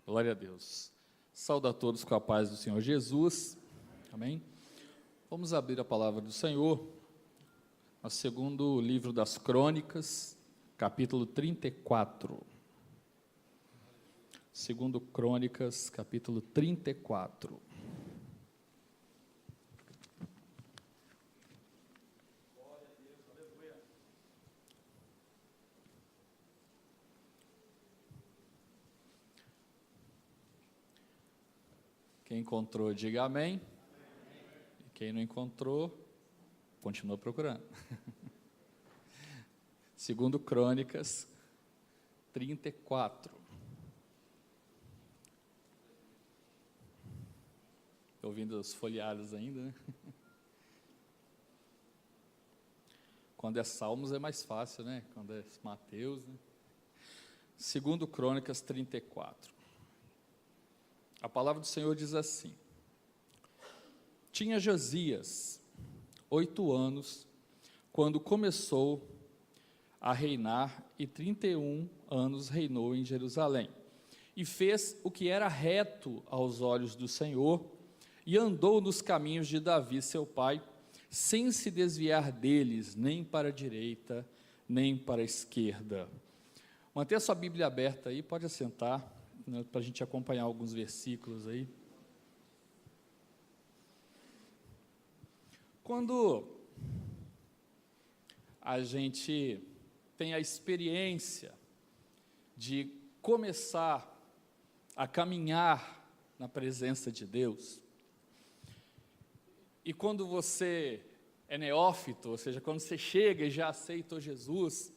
Glória a Deus. Saúdo a todos com a paz do Senhor Jesus. Amém? Vamos abrir a palavra do Senhor no segundo livro das Crônicas, capítulo 34. Segundo Crônicas, capítulo 34. Quem encontrou, diga amém. E quem não encontrou, continua procurando. Segundo Crônicas 34. Estou ouvindo os folheados ainda, né? Quando é Salmos é mais fácil, né? Quando é Mateus, né? Segundo Crônicas 34. A palavra do Senhor diz assim: tinha Josias 8 anos, quando começou a reinar, e 31 anos reinou em Jerusalém, e fez o que era reto aos olhos do Senhor, e andou nos caminhos de Davi seu pai, sem se desviar deles, nem para a direita, nem para a esquerda. Mantenha sua Bíblia aberta aí, pode assentar, para a gente acompanhar alguns versículos aí. Quando a gente tem a experiência de começar a caminhar na presença de Deus, e quando você é neófito, ou seja, quando você chega e já aceitou Jesus,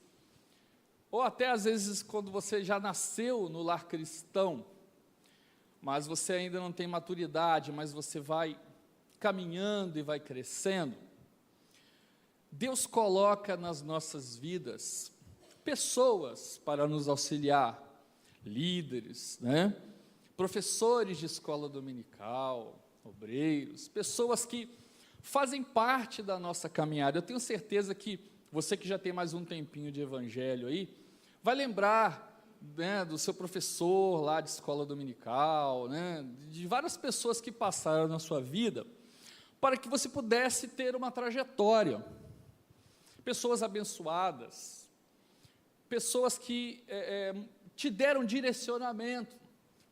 ou até às vezes quando você já nasceu no lar cristão, mas você ainda não tem maturidade, mas você vai caminhando e vai crescendo, Deus coloca nas nossas vidas pessoas para nos auxiliar, líderes, né? Professores de escola dominical, obreiros, pessoas que fazem parte da nossa caminhada. Eu tenho certeza que você que já tem mais um tempinho de evangelho aí, vai lembrar, né, do seu professor lá de escola dominical, né, de várias pessoas que passaram na sua vida, para que você pudesse ter uma trajetória. Pessoas abençoadas, pessoas que te deram direcionamento,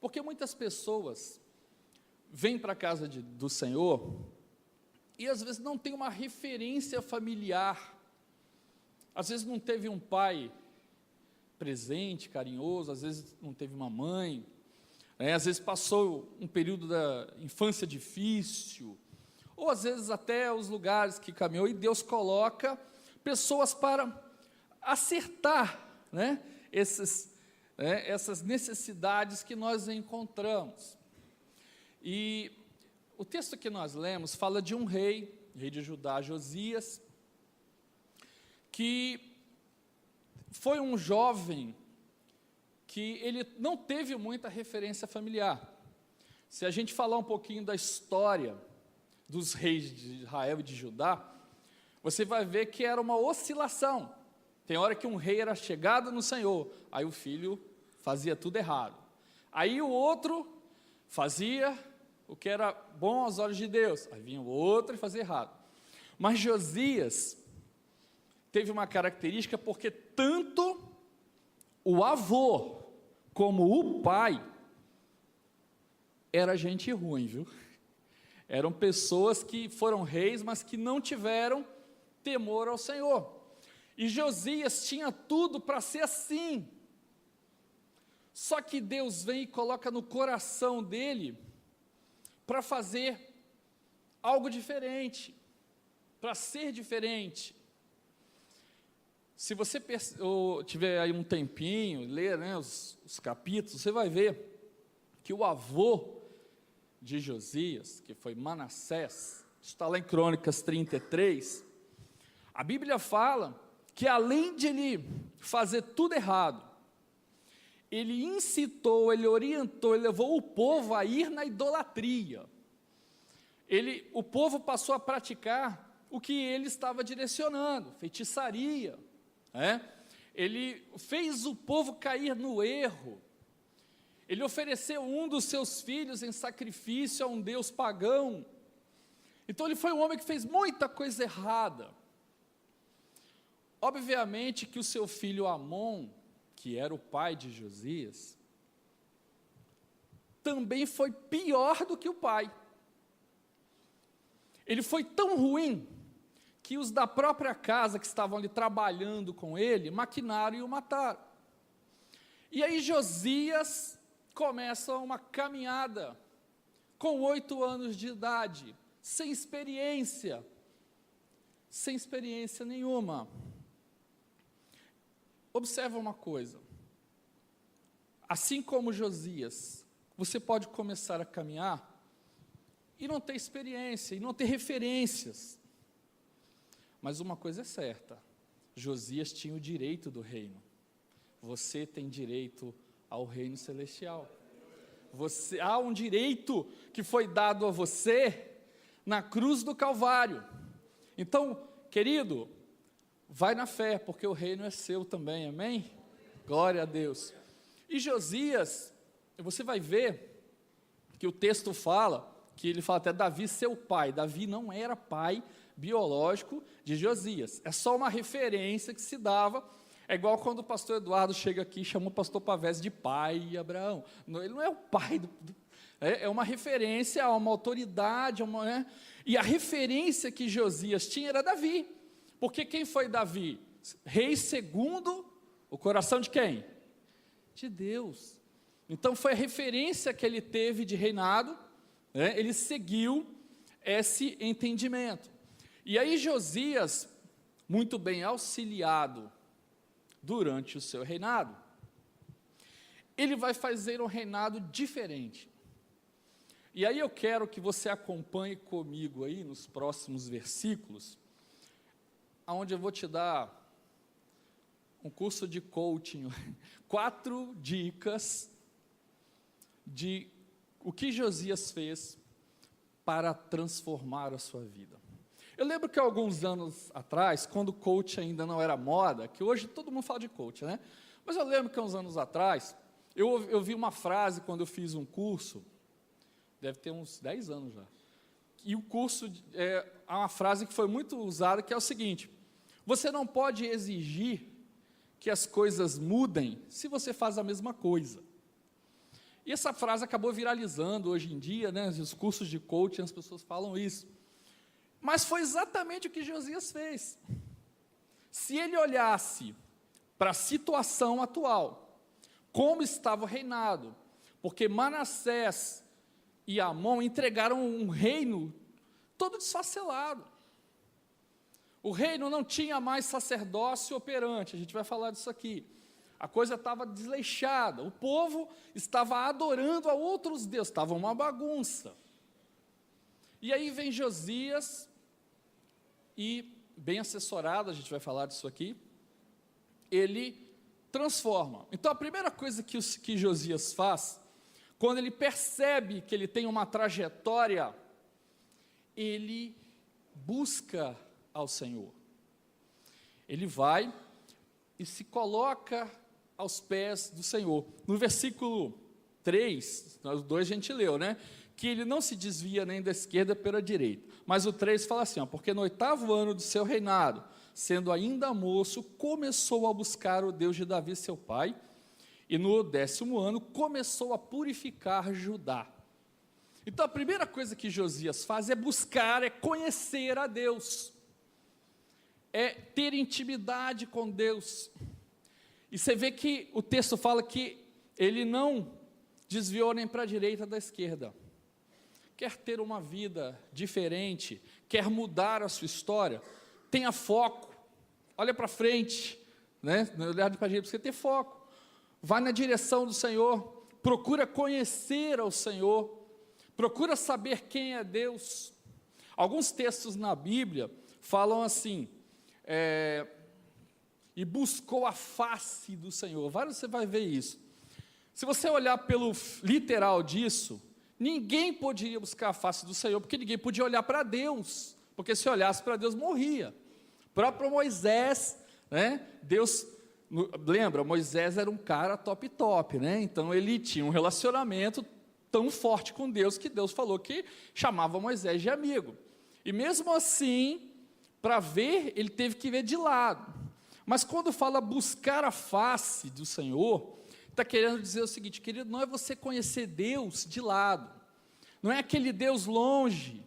porque muitas pessoas vêm para a casa do Senhor e às vezes não tem uma referência familiar, às vezes não teve um pai presente, carinhoso, às vezes não teve uma mãe, às vezes passou um período da infância difícil, ou às vezes até os lugares que caminhou, e Deus coloca pessoas para acertar, né, essas necessidades que nós encontramos. E o texto que nós lemos fala de um rei de Judá, Josias, que foi um jovem que ele não teve muita referência familiar. Se a gente falar um pouquinho da história dos reis de Israel e de Judá, você vai ver que era uma oscilação. Tem hora que um rei era chegado no Senhor, aí o filho fazia tudo errado. Aí o outro fazia o que era bom aos olhos de Deus, aí vinha o outro e fazia errado. Mas Josias teve uma característica, porque tanto o avô como o pai era gente ruim, viu? Eram pessoas que foram reis, mas que não tiveram temor ao Senhor. E Josias tinha tudo para ser assim. Só que Deus vem e coloca no coração dele para fazer algo diferente, para ser diferente. Se você tiver aí um tempinho, ler, né, os capítulos, você vai ver que o avô de Josias, que foi Manassés, está lá em Crônicas 33, a Bíblia fala que além de ele fazer tudo errado, ele incitou, ele orientou, ele levou o povo a ir na idolatria. O povo passou a praticar o que ele estava direcionando, feitiçaria, Ele fez o povo cair no erro, Ele ofereceu um dos seus filhos em sacrifício a um deus pagão. Então ele foi um homem que fez muita coisa errada. Obviamente que o seu filho Amon, que era o pai de Josias, também foi pior do que o pai. Ele foi tão ruim que os da própria casa que estavam ali trabalhando com ele, maquinaram e o mataram. E aí Josias começa uma caminhada, com 8 anos de idade, sem experiência nenhuma. Observa uma coisa, assim como Josias, você pode começar a caminhar e não ter experiência, e não ter referências, mas uma coisa é certa, Josias tinha o direito do reino, você tem direito ao reino celestial, há um direito que foi dado a você na cruz do Calvário. Então, querido, vai na fé, porque o reino é seu também, amém? Glória a Deus. E Josias, você vai ver que o texto fala, que ele fala até Davi, seu pai. Davi não era pai biológico de Josias, é só uma referência que se dava. É igual quando o pastor Eduardo chega aqui e chama o pastor Pavés de pai Abraão. Não, ele não é o pai, é uma referência a uma autoridade, e a referência que Josias tinha era Davi, porque quem foi Davi? Rei segundo o coração de quem? De Deus. Então foi a referência que ele teve de reinado, ele seguiu esse entendimento. E aí Josias, muito bem auxiliado, durante o seu reinado, ele vai fazer um reinado diferente. E aí eu quero que você acompanhe comigo aí nos próximos versículos, onde eu vou te dar um curso de coaching, 4 dicas de o que Josias fez para transformar a sua vida. Eu lembro que alguns anos atrás, quando coach ainda não era moda, que hoje todo mundo fala de coach, né? Mas eu lembro que uns anos atrás, eu vi uma frase quando eu fiz um curso, deve ter uns 10 anos já, e o curso é uma frase que foi muito usada, que é o seguinte: você não pode exigir que as coisas mudem se você faz a mesma coisa. E essa frase acabou viralizando hoje em dia, né? Os cursos de coaching, as pessoas falam isso. Mas foi exatamente o que Josias fez. Se ele olhasse para a situação atual, como estava o reinado, porque Manassés e Amon entregaram um reino todo desfacelado. O reino não tinha mais sacerdócio operante, a gente vai falar disso aqui. A coisa estava desleixada, o povo estava adorando a outros deuses, estava uma bagunça. E aí vem Josias, e bem assessorado, a gente vai falar disso aqui, ele transforma. Então a primeira coisa que Josias faz, quando ele percebe que ele tem uma trajetória, ele busca ao Senhor. Ele vai e se coloca aos pés do Senhor. No versículo 3, o 2 a gente leu, né? Que ele não se desvia nem da esquerda pela direita. Mas o 3 fala assim, porque no 8º ano do seu reinado, sendo ainda moço, começou a buscar o Deus de Davi, seu pai, e no 10º ano começou a purificar Judá. Então a primeira coisa que Josias faz é buscar, é conhecer a Deus, é ter intimidade com Deus. E você vê que o texto fala que ele não desviou nem para a direita da esquerda. Quer ter uma vida diferente, quer mudar a sua história, tenha foco, olha para frente, né? Não olhar para a direita, você ter foco, vai na direção do Senhor, procura conhecer ao Senhor, procura saber quem é Deus. Alguns textos na Bíblia falam assim, e buscou a face do Senhor, vários você vai ver isso. Se você olhar pelo literal disso, ninguém poderia buscar a face do Senhor, porque ninguém podia olhar para Deus, porque se olhasse para Deus morria. O próprio Moisés, né, Deus Lembra, Moisés era um cara top, né? Então ele tinha um relacionamento tão forte com Deus que Deus falou que chamava Moisés de amigo. E mesmo assim, para ver, ele teve que ver de lado. Mas quando fala buscar a face do Senhor, está querendo dizer o seguinte, querido, não é você conhecer Deus de lado, não é aquele Deus longe,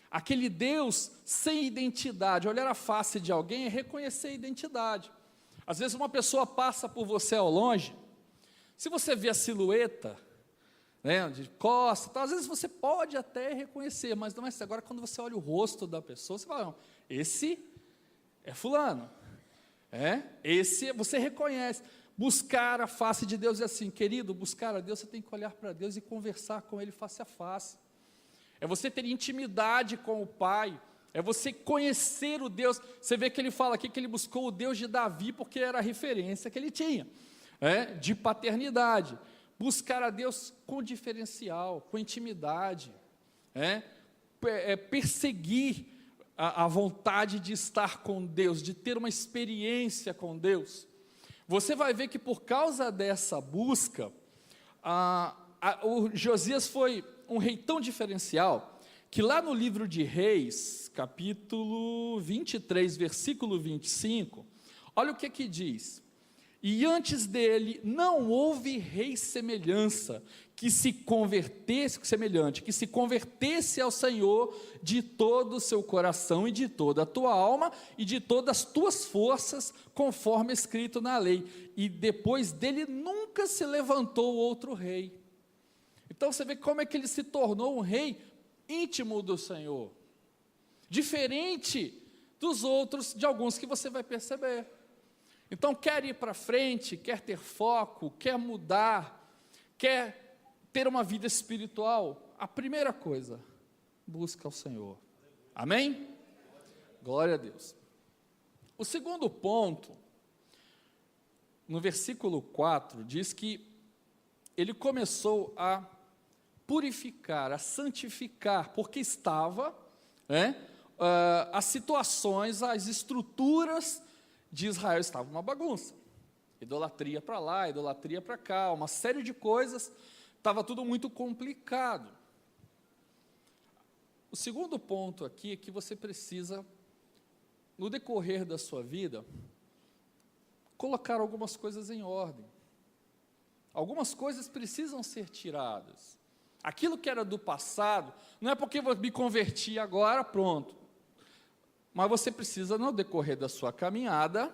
aquele Deus sem identidade. Olhar a face de alguém é reconhecer a identidade. Às vezes uma pessoa passa por você ao longe, se você vê a silhueta, né, de costas, às vezes você pode até reconhecer, mas não é assim. Agora quando você olha o rosto da pessoa, você fala, não, esse é fulano, esse você reconhece. Buscar a face de Deus é assim, querido, buscar a Deus, você tem que olhar para Deus e conversar com Ele face a face, é você ter intimidade com o Pai, é você conhecer o Deus. Você vê que ele fala aqui que ele buscou o Deus de Davi, porque era a referência que ele tinha, de paternidade. Buscar a Deus com diferencial, com intimidade, perseguir a vontade de estar com Deus, de ter uma experiência com Deus. Você vai ver que por causa dessa busca, o Josias foi um rei tão diferencial, que lá no livro de Reis, capítulo 23, versículo 25, olha o que diz: e antes dele não houve rei semelhante, que se convertesse ao Senhor de todo o seu coração e de toda a tua alma e de todas as tuas forças, conforme escrito na lei, e depois dele nunca se levantou outro rei. Então você vê como é que ele se tornou um rei íntimo do Senhor, diferente dos outros, de alguns que você vai perceber. Então, quer ir para frente, quer ter foco, quer mudar, quer ter uma vida espiritual, a primeira coisa, busca o Senhor. Amém? Glória a Deus. O segundo ponto, no versículo 4, diz que ele começou a purificar, a santificar, porque estava, as situações, as estruturas de Israel estavam uma bagunça, idolatria para lá, idolatria para cá, uma série de coisas, estava tudo muito complicado. O segundo ponto aqui é que você precisa, no decorrer da sua vida, colocar algumas coisas em ordem. Algumas coisas precisam ser tiradas. Aquilo que era do passado, não é porque eu me converti agora, pronto. Mas você precisa, no decorrer da sua caminhada,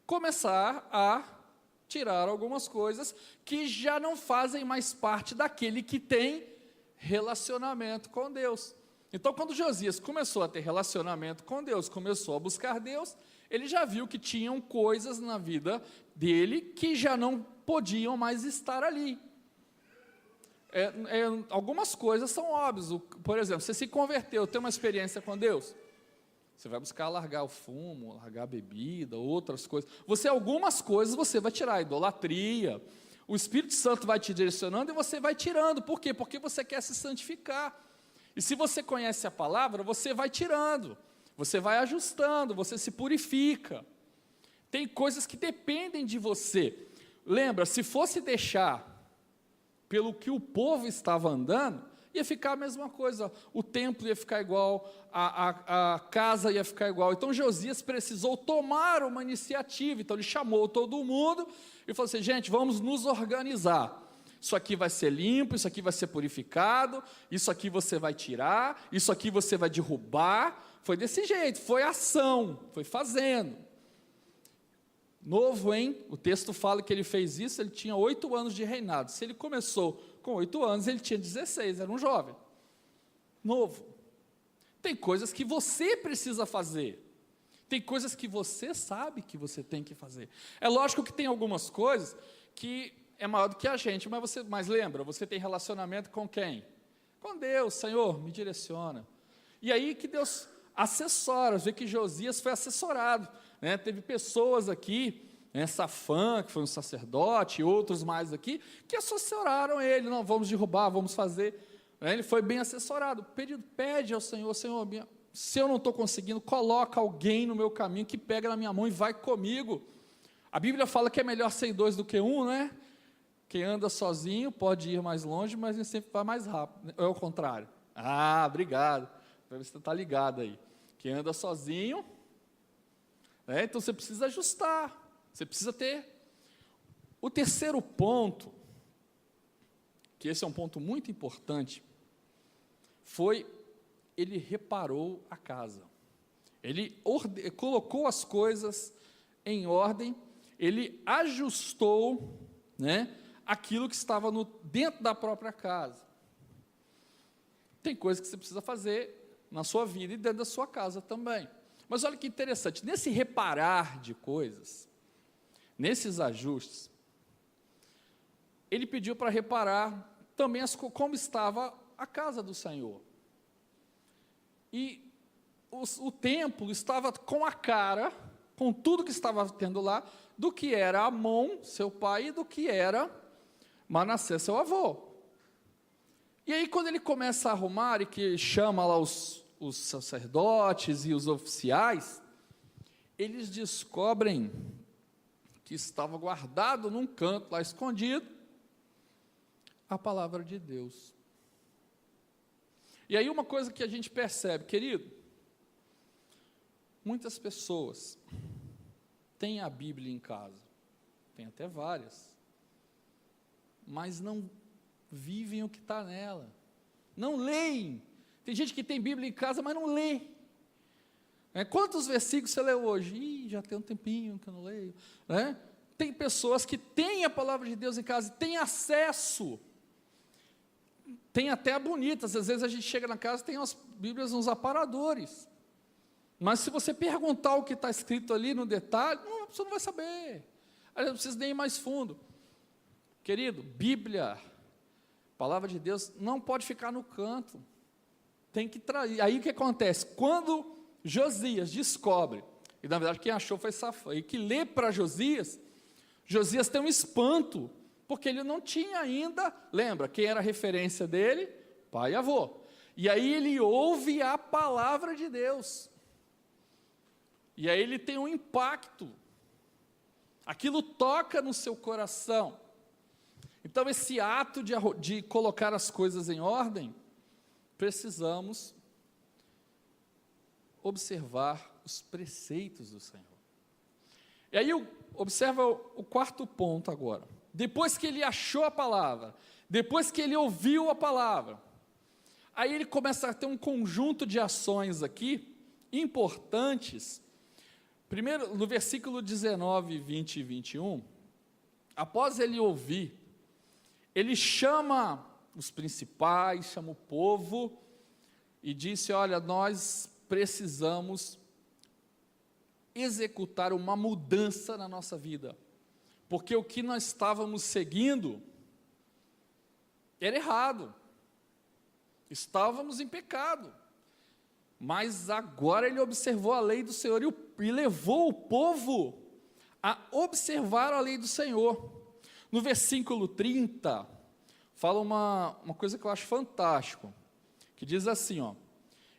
começar a tirar algumas coisas que já não fazem mais parte daquele que tem relacionamento com Deus. Então, quando Josias começou a ter relacionamento com Deus, começou a buscar Deus, ele já viu que tinham coisas na vida dele que já não podiam mais estar ali. Algumas coisas são óbvias. Por exemplo, você se converteu, tem uma experiência com Deus, você vai buscar largar o fumo, largar a bebida, outras coisas. Algumas coisas você vai tirar, idolatria. O Espírito Santo vai te direcionando e você vai tirando. Por quê? Porque você quer se santificar. E se você conhece a palavra, você vai tirando, você vai ajustando, você se purifica. Tem coisas que dependem de você. Lembra, se fosse deixar pelo que o povo estava andando, ia ficar a mesma coisa, o templo ia ficar igual, a casa ia ficar igual. Então Josias precisou tomar uma iniciativa, então ele chamou todo mundo e falou assim: gente, vamos nos organizar, isso aqui vai ser limpo, isso aqui vai ser purificado, isso aqui você vai tirar, isso aqui você vai derrubar. Foi desse jeito, foi ação, foi fazendo. Novo, hein? O texto fala que ele fez isso, ele tinha 8 anos de reinado. Se ele começou com 8 anos, ele tinha 16, era um jovem. Novo. Tem coisas que você precisa fazer. Tem coisas que você sabe que você tem que fazer. É lógico que tem algumas coisas que é maior do que a gente, mas lembra, você tem relacionamento com quem? Com Deus. Senhor, me direciona. E aí que Deus assessora, vê que Josias foi assessorado. Teve pessoas aqui, Safã, que foi um sacerdote, e outros mais aqui, que assessoraram ele. Não, vamos derrubar, vamos fazer. Ele foi bem assessorado. Pede ao Senhor: Senhor, se eu não estou conseguindo, coloca alguém no meu caminho que pega na minha mão e vai comigo. A Bíblia fala que é melhor ser dois do que um, né? Quem anda sozinho pode ir mais longe, mas nem sempre vai mais rápido. É o contrário. Ah, obrigado. Você está ligado aí. Quem anda sozinho, né? Então você precisa ajustar. Você precisa ter. O terceiro ponto, que esse é um ponto muito importante, foi ele reparou a casa. Ele colocou as coisas em ordem, ele ajustou, né, aquilo que estava dentro da própria casa. Tem coisas que você precisa fazer na sua vida e dentro da sua casa também. Mas olha que interessante, nesse reparar de coisas, nesses ajustes, ele pediu para reparar também como estava a casa do Senhor. E o templo estava com a cara, com tudo que estava tendo lá, do que era Amon, seu pai, e do que era Manassés, seu avô. E aí, quando ele começa a arrumar, e que chama lá os sacerdotes e os oficiais, eles descobrem que estava guardado num canto lá escondido, a palavra de Deus. E aí uma coisa que a gente percebe, querido, muitas pessoas têm a Bíblia em casa, tem até várias, mas não vivem o que está nela, não leem. Tem gente que tem Bíblia em casa, mas não lê. Quantos versículos você leu hoje? Ih, já tem um tempinho que eu não leio. Tem pessoas que têm a palavra de Deus em casa, têm acesso, tem até bonitas, às vezes a gente chega na casa, tem as Bíblias nos aparadores, mas se você perguntar o que está escrito ali no detalhe, a pessoa não vai saber, aí não precisa nem ir mais fundo. Querido, Bíblia, palavra de Deus, não pode ficar no canto, tem que trazer. Aí o que acontece? Quando Josias descobre, e na verdade quem achou foi Safã, e que lê para Josias, Josias tem um espanto, porque ele não tinha ainda, lembra, quem era a referência dele? Pai e avô. E aí ele ouve a palavra de Deus. E aí ele tem um impacto. Aquilo toca no seu coração. Então esse ato de colocar as coisas em ordem, precisamos observar os preceitos do Senhor. E aí observa o quarto ponto agora. Depois que ele achou a palavra, depois que ele ouviu a palavra, aí ele começa a ter um conjunto de ações aqui, importantes. Primeiro, no versículo 19, 20 e 21, após ele ouvir, ele chama os principais, chama o povo, e disse, olha, nós precisamos executar uma mudança na nossa vida, porque o que nós estávamos seguindo era errado, estávamos em pecado, mas agora ele observou a lei do Senhor e levou o povo a observar a lei do Senhor. No versículo 30, fala uma coisa que eu acho fantástico, que diz assim,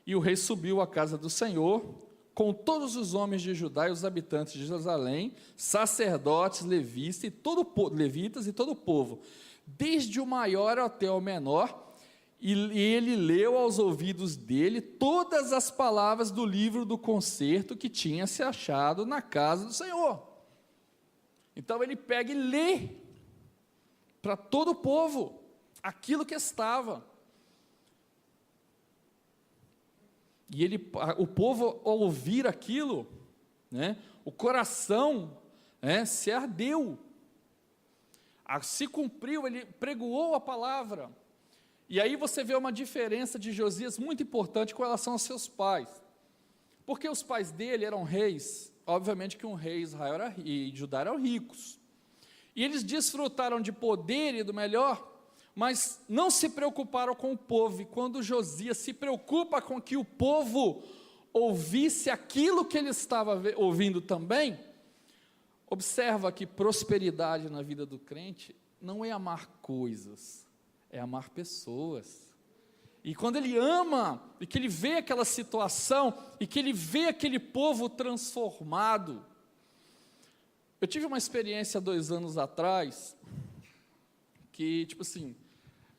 e o rei subiu à casa do Senhor, com todos os homens de Judá e os habitantes de Jerusalém, sacerdotes, levitas e todo o povo, desde o maior até o menor, e ele leu aos ouvidos dele todas as palavras do livro do concerto que tinha se achado na casa do Senhor. Então ele pega e lê para todo o povo aquilo que estava. E o povo, ao ouvir aquilo, o coração se ardeu, se cumpriu, ele pregoou a palavra. E aí você vê uma diferença de Josias muito importante com relação aos seus pais, porque os pais dele eram reis, obviamente que um rei Israel e Judá eram ricos, e eles desfrutaram de poder e do melhor, mas não se preocuparam com o povo. E quando Josias se preocupa com que o povo ouvisse aquilo que ele estava ouvindo também, observa que prosperidade na vida do crente não é amar coisas, é amar pessoas. E quando ele ama, e que ele vê aquela situação, e que ele vê aquele povo transformado, Eu tive uma experiência 2 anos atrás, que, tipo assim,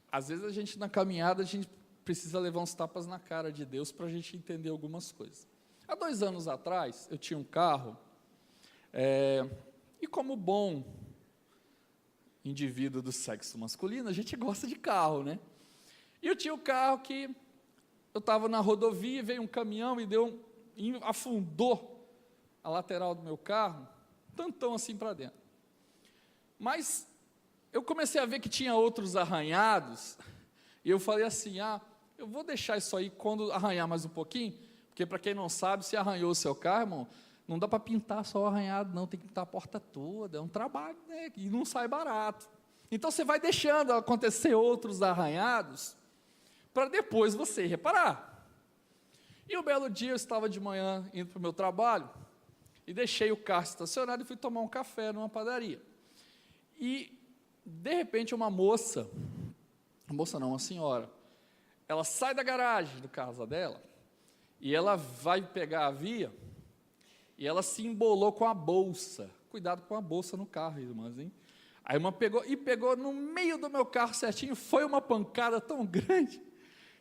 às vezes a gente na caminhada, a gente precisa levar uns tapas na cara de Deus para a gente entender algumas coisas. Há 2 anos atrás, eu tinha um carro, e como bom indivíduo do sexo masculino, a gente gosta de carro, né? E eu tinha um carro que eu estava na rodovia, veio um caminhão e afundou a lateral do meu carro, tantão assim para dentro. Mas eu comecei a ver que tinha outros arranhados, e eu falei assim, eu vou deixar isso aí quando arranhar mais um pouquinho, porque para quem não sabe, se arranhou o seu carro, irmão, não dá para pintar só o arranhado, não, tem que pintar a porta toda, é um trabalho, né, e não sai barato. Então você vai deixando acontecer outros arranhados, para depois você reparar. E um belo dia eu estava de manhã indo para o meu trabalho, e deixei o carro estacionado e fui tomar um café numa padaria. E, de repente, uma senhora, ela sai da garagem do carro dela, e ela vai pegar a via, e ela se embolou com a bolsa. Cuidado com a bolsa no carro, irmãs, hein? A irmã pegou no meio do meu carro certinho, foi uma pancada tão grande,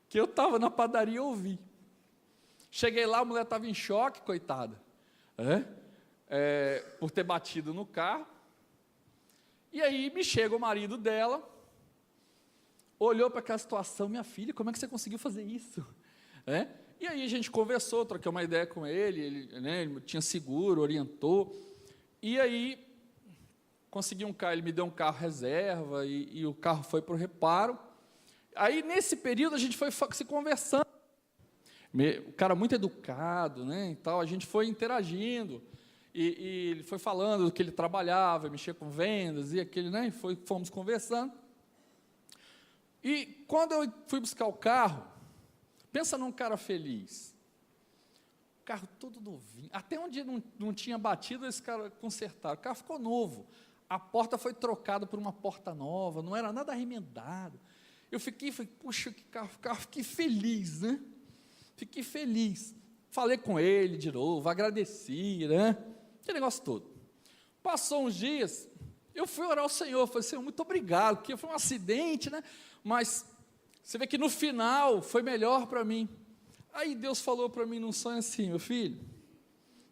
que eu estava na padaria e ouvi. Cheguei lá, a mulher estava em choque, coitada, por ter batido no carro. E aí me chega o marido dela, olhou para aquela situação, minha filha, como é que você conseguiu fazer isso? E aí a gente conversou, troquei uma ideia com ele, ele tinha seguro, orientou, e aí consegui um carro, ele me deu um carro reserva, e o carro foi para o reparo. Aí nesse período a gente foi se conversando, o cara muito educado, né, e tal, a gente foi interagindo, e ele foi falando do que ele trabalhava, mexia com vendas, e aquele, né, fomos conversando. E quando eu fui buscar o carro, pensa num cara feliz, o carro todo novinho, até onde não tinha batido, esse cara consertaram, o carro ficou novo, a porta foi trocada por uma porta nova, não era nada remendado. Eu falei, puxa, que carro, fiquei feliz, né? Fiquei feliz. Falei com ele de novo, agradeci, né? Aquele negócio todo. Passou uns dias, eu fui orar ao Senhor, falei, Senhor, muito obrigado, porque foi um acidente, né? Mas você vê que no final foi melhor para mim. Aí Deus falou para mim num sonho assim, meu filho,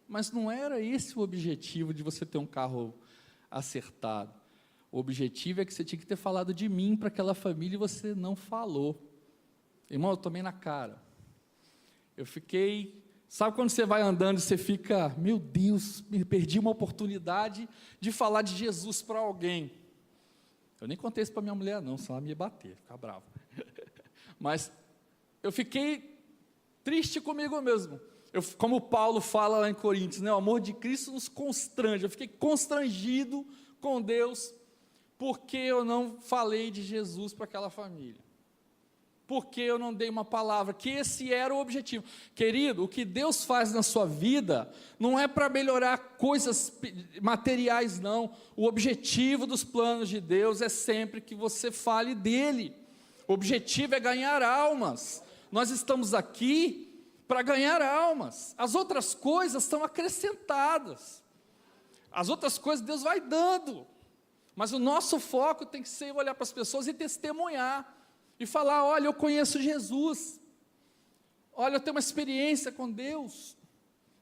mas não era esse o objetivo de você ter um carro acertado. O objetivo é que você tinha que ter falado de mim para aquela família e você não falou. Irmão, eu tomei na cara. Eu fiquei, sabe quando você vai andando e você fica, meu Deus, me perdi uma oportunidade de falar de Jesus para alguém. Eu nem contei isso para minha mulher não, senão ela me ia bater, ficar brava. Mas eu fiquei triste comigo mesmo. Como Paulo fala lá em Coríntios, né, o amor de Cristo nos constrange. Eu fiquei constrangido com Deus, porque eu não falei de Jesus para aquela família. Porque eu não dei uma palavra, que esse era o objetivo. Querido, o que Deus faz na sua vida, não é para melhorar coisas materiais, não. O objetivo dos planos de Deus é sempre que você fale dEle. O objetivo é ganhar almas. Nós estamos aqui para ganhar almas. As outras coisas são acrescentadas. As outras coisas Deus vai dando. Mas o nosso foco tem que ser olhar para as pessoas e testemunhar. E falar, olha, eu conheço Jesus, olha, eu tenho uma experiência com Deus,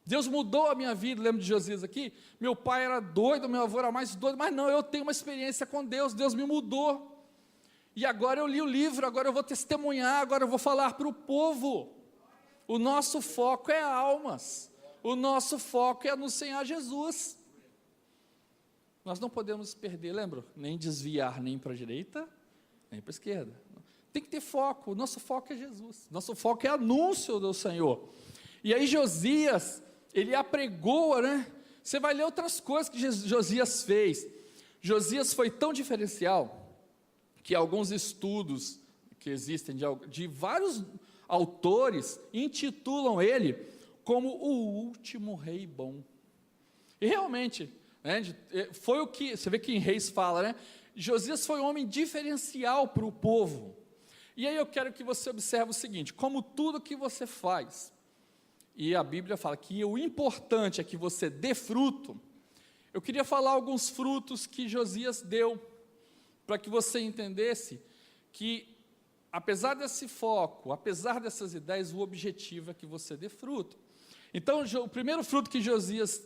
Deus mudou a minha vida. Lembra de Josias aqui? Meu pai era doido, meu avô era mais doido, mas não, eu tenho uma experiência com Deus, Deus me mudou, e agora eu li o livro, agora eu vou testemunhar, agora eu vou falar para o povo. O nosso foco é almas, o nosso foco é anunciar Jesus. Nós não podemos perder, lembra? Nem desviar nem para a direita, nem para a esquerda. Tem que ter foco, o nosso foco é Jesus, nosso foco é anúncio do Senhor. E aí Josias, ele apregoa, né? Você vai ler outras coisas que Josias fez. Josias foi tão diferencial, que alguns estudos que existem de vários autores, intitulam ele como o último rei bom. E realmente, né, foi o que, você vê que em Reis fala, né? Josias foi um homem diferencial para o povo. E aí eu quero que você observe o seguinte, como tudo que você faz, e a Bíblia fala que o importante é que você dê fruto, Eu queria falar alguns frutos que Josias deu, para que você entendesse que, apesar desse foco, apesar dessas ideias, o objetivo é que você dê fruto. Então, o primeiro fruto que Josias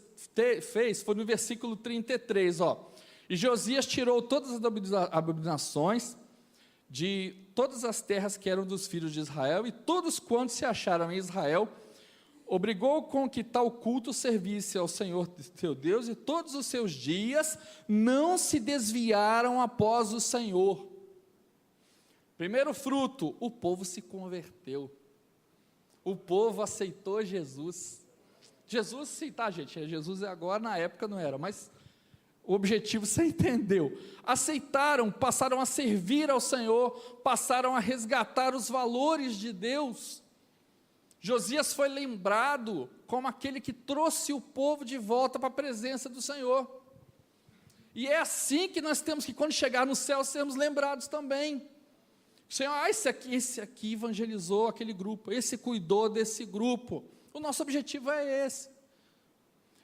fez foi no versículo 33, ó. E Josias tirou todas as abominações de todas as terras que eram dos filhos de Israel, e todos quantos se acharam em Israel, obrigou com que tal culto servisse ao Senhor teu Deus, e todos os seus dias não se desviaram após o Senhor. Primeiro fruto, o povo se converteu. O povo aceitou Jesus. Jesus, sim, tá, gente? Jesus é agora, na época não era, mas o objetivo você entendeu. Aceitaram, passaram a servir ao Senhor, passaram a resgatar os valores de Deus. Josias foi lembrado como aquele que trouxe o povo de volta para a presença do Senhor. E é assim que nós temos que, quando chegar no céu, sermos lembrados também. Senhor, esse aqui evangelizou aquele grupo, esse cuidou desse grupo. O nosso objetivo é esse.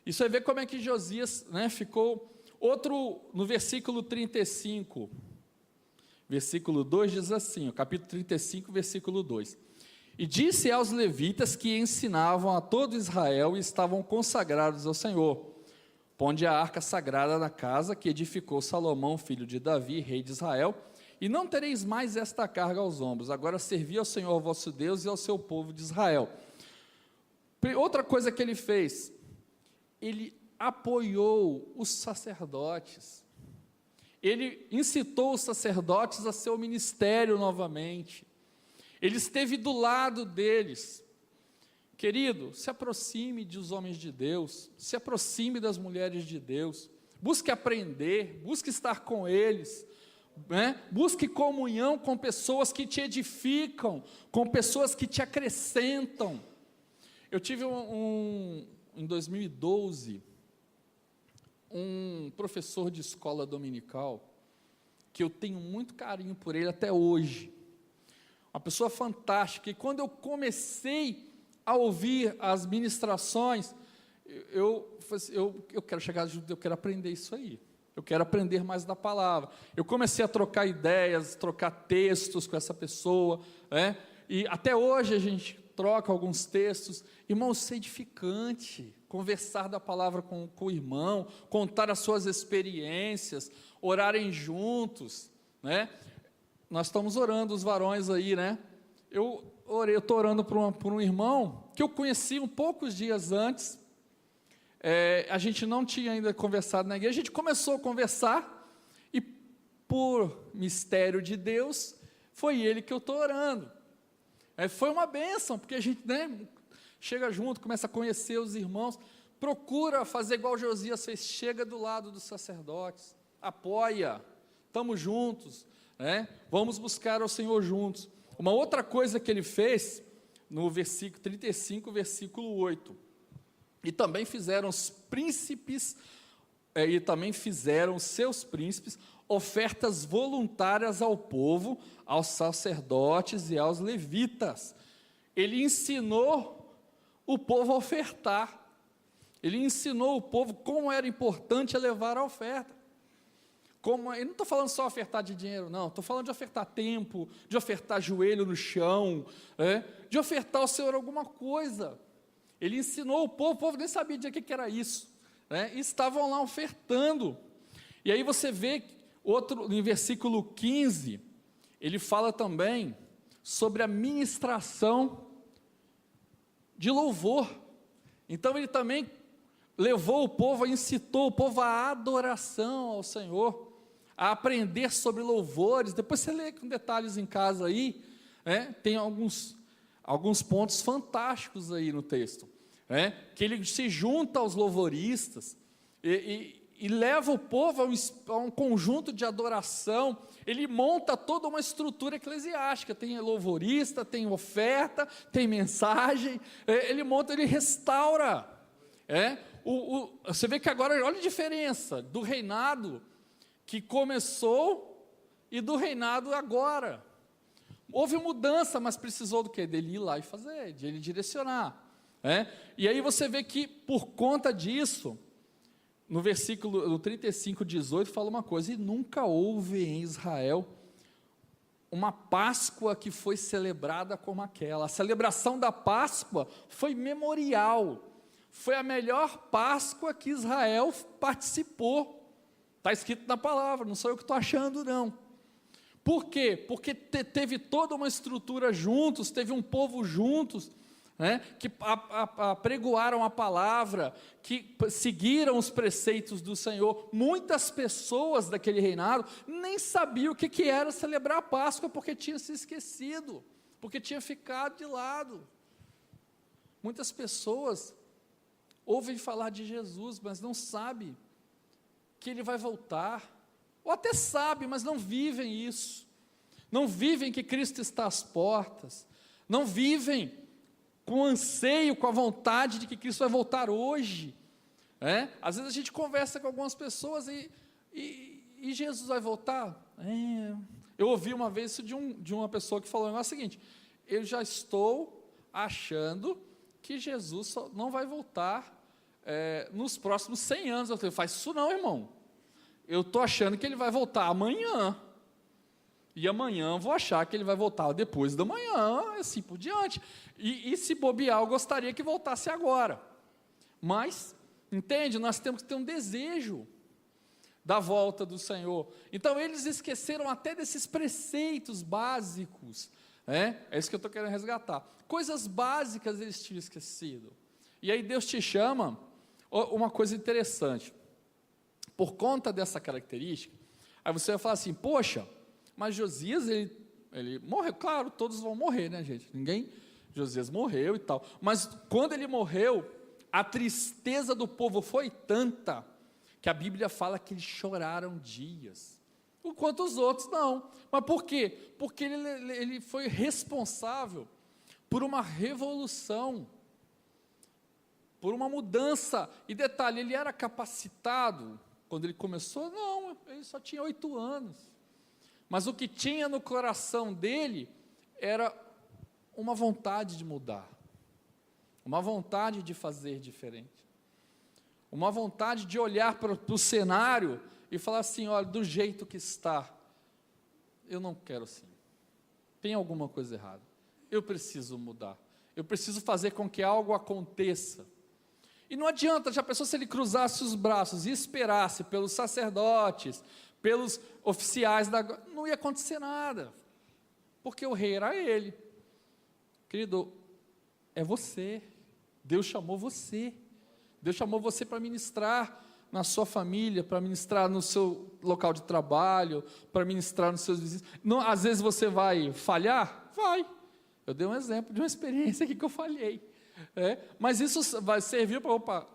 E você vê como é que Josias, ficou. Outro, no versículo 35, versículo 2 diz assim, o capítulo 35, versículo 2. E disse aos levitas que ensinavam a todo Israel e estavam consagrados ao Senhor: ponde a arca sagrada na casa que edificou Salomão, filho de Davi, rei de Israel, e não tereis mais esta carga aos ombros, agora servi ao Senhor vosso Deus e ao seu povo de Israel. Outra coisa que ele fez, ele apoiou os sacerdotes, ele incitou os sacerdotes a seu ministério novamente, ele esteve do lado deles. Querido, se aproxime dos homens de Deus, se aproxime das mulheres de Deus, busque aprender, busque estar com eles, busque comunhão com pessoas que te edificam, com pessoas que te acrescentam. Eu tive em 2012, um professor de escola dominical, que eu tenho muito carinho por ele até hoje, uma pessoa fantástica, e quando eu comecei a ouvir as ministrações, eu quero chegar junto, eu quero aprender isso aí, eu quero aprender mais da palavra. Eu comecei a trocar ideias, trocar textos com essa pessoa, e até hoje a gente troca alguns textos. Irmão, isso é edificante, conversar da palavra com o irmão, contar as suas experiências, orarem juntos, Nós estamos orando, os varões aí, Eu estou orando por um irmão que eu conheci poucos dias antes, a gente não tinha ainda conversado na igreja, a gente começou a conversar, e por mistério de Deus, foi ele que eu estou orando. Foi uma bênção, porque a gente chega junto, começa a conhecer os irmãos, procura fazer igual Josias fez, chega do lado dos sacerdotes, apoia, estamos juntos, vamos buscar ao Senhor juntos. Uma outra coisa que ele fez, no versículo 35, versículo 8, e também fizeram os príncipes, e também fizeram seus príncipes, ofertas voluntárias ao povo, aos sacerdotes e aos levitas. Ele ensinou o povo a ofertar, ele ensinou o povo como era importante levar a oferta. Eu não estou falando só ofertar de dinheiro, não, estou falando de ofertar tempo, de ofertar joelho no chão, de ofertar ao Senhor alguma coisa. Ele ensinou o povo nem sabia de que era isso, e estavam lá ofertando. E aí você vê, em versículo 15, ele fala também sobre a ministração de louvor. Então ele também levou o povo, incitou o povo à adoração ao Senhor, a aprender sobre louvores. Depois você lê com detalhes em casa aí, tem alguns pontos fantásticos aí no texto, que ele se junta aos louvoristas e leva o povo a um conjunto de adoração. Ele monta toda uma estrutura eclesiástica, tem louvorista, tem oferta, tem mensagem, ele restaura. Você vê que agora, olha a diferença do reinado que começou e do reinado agora. Houve mudança, mas precisou do quê? Dele ir lá e fazer, de ele direcionar. E aí você vê que, por conta disso, no 35:18 fala uma coisa: e nunca houve em Israel uma Páscoa que foi celebrada como aquela. A celebração da Páscoa foi memorial, foi a melhor Páscoa que Israel participou. Está escrito na palavra, não sou eu que estou achando, não. Por quê? Porque teve toda uma estrutura juntos, teve um povo juntos, né, que apregoaram a palavra, que seguiram os preceitos do Senhor. Muitas pessoas daquele reinado nem sabiam o que era celebrar a Páscoa, porque tinha se esquecido, porque tinha ficado de lado. Muitas pessoas ouvem falar de Jesus, mas não sabem que Ele vai voltar, ou até sabem, mas não vivem isso, não vivem que Cristo está às portas, não vivem com anseio, com a vontade de que Cristo vai voltar hoje. Às vezes a gente conversa com algumas pessoas e Jesus vai voltar? Eu ouvi uma vez isso de uma pessoa que falou o seguinte: eu já estou achando que Jesus só não vai voltar nos próximos 100 anos. Eu falei: faz isso não, irmão. Eu estou achando que Ele vai voltar amanhã, e amanhã eu vou achar que Ele vai voltar depois da manhã, assim por diante, e se bobear, eu gostaria que voltasse agora, mas, entende, nós temos que ter um desejo da volta do Senhor. Então eles esqueceram até desses preceitos básicos, é isso que eu estou querendo resgatar, coisas básicas eles tinham esquecido. E aí Deus te chama, uma coisa interessante, por conta dessa característica, aí você vai falar assim: poxa, mas Josias, ele morreu. Claro, todos vão morrer, né, gente? Josias morreu e tal, mas quando ele morreu, a tristeza do povo foi tanta, que a Bíblia fala que eles choraram dias, enquanto os outros não. Mas por quê? Porque ele foi responsável por uma revolução, por uma mudança. E detalhe, ele era capacitado quando ele começou? Não, ele só tinha 8 anos. Mas o que tinha no coração dele era uma vontade de mudar, uma vontade de fazer diferente, uma vontade de olhar para o cenário e falar assim: olha, do jeito que está, eu não quero assim, tem alguma coisa errada, eu preciso mudar, eu preciso fazer com que algo aconteça. E não adianta, já pensou se ele cruzasse os braços e esperasse pelos sacerdotes, pelos oficiais, não ia acontecer nada, porque o rei era ele. Querido, é você, Deus chamou você para ministrar na sua família, para ministrar no seu local de trabalho, para ministrar nos seus vizinhos. Não, às vezes você vai falhar? Vai. Eu dei um exemplo de uma experiência aqui que eu falhei. Mas isso vai servir para,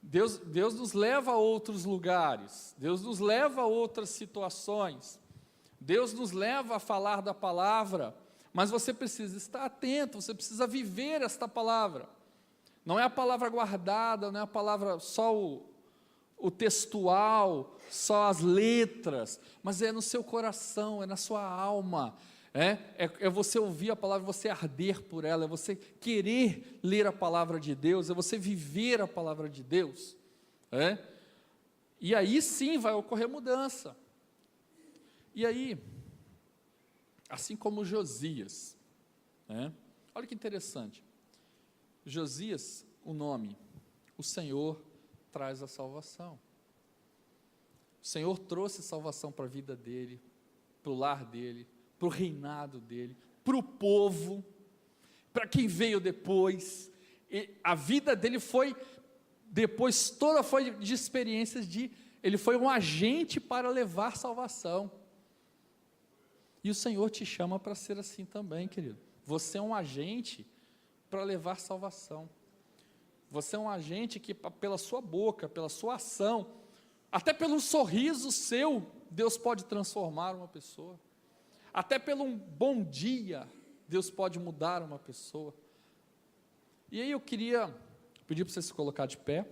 Deus nos leva a outros lugares, Deus nos leva a outras situações, Deus nos leva a falar da palavra, mas você precisa estar atento, você precisa viver esta palavra. Não é a palavra guardada, não é a palavra só o textual, só as letras, mas é no seu coração, é na sua alma. É você ouvir a palavra, você arder por ela, é você querer ler a palavra de Deus, é você viver a palavra de Deus. E aí sim vai ocorrer mudança. E aí, assim como Josias, olha que interessante, Josias, o nome, o Senhor traz a salvação. O Senhor trouxe salvação para a vida dele, para o lar dele, para o reinado dele, para o povo, para quem veio depois. E a vida dele foi, depois toda foi de experiências ele foi um agente para levar salvação. E o Senhor te chama para ser assim também, querido. Você é um agente para levar salvação. Você é um agente que, pela sua boca, pela sua ação, até pelo sorriso seu, Deus pode transformar uma pessoa. Até pelo um bom dia, Deus pode mudar uma pessoa. E aí eu queria pedir para você se colocar de pé.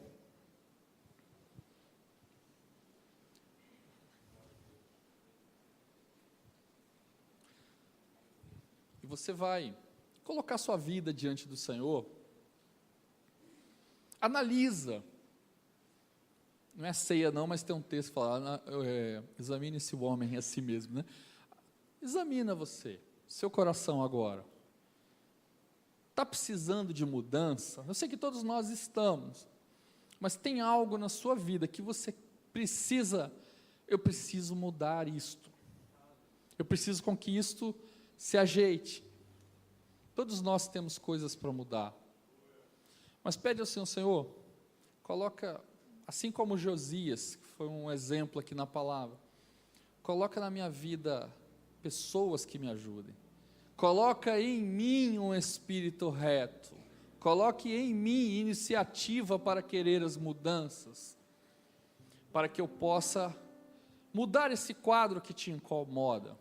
E você vai colocar sua vida diante do Senhor. Analisa não é ceia não, mas tem um texto que fala, examine esse homem a si mesmo, né? Examina você, seu coração agora. Está precisando de mudança? Eu sei que todos nós estamos, mas tem algo na sua vida que você precisa, eu preciso mudar isto. Eu preciso com que isto se ajeite. Todos nós temos coisas para mudar. Mas pede ao Senhor, coloca, assim como Josias, que foi um exemplo aqui na palavra, coloca na minha vida pessoas que me ajudem. Coloca em mim um espírito reto. Coloque em mim iniciativa para querer as mudanças, para que eu possa mudar esse quadro que te incomoda.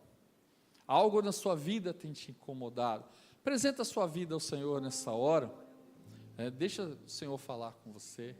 Algo na sua vida tem te incomodado. Apresenta a sua vida ao Senhor nessa hora. Deixa o Senhor falar com você.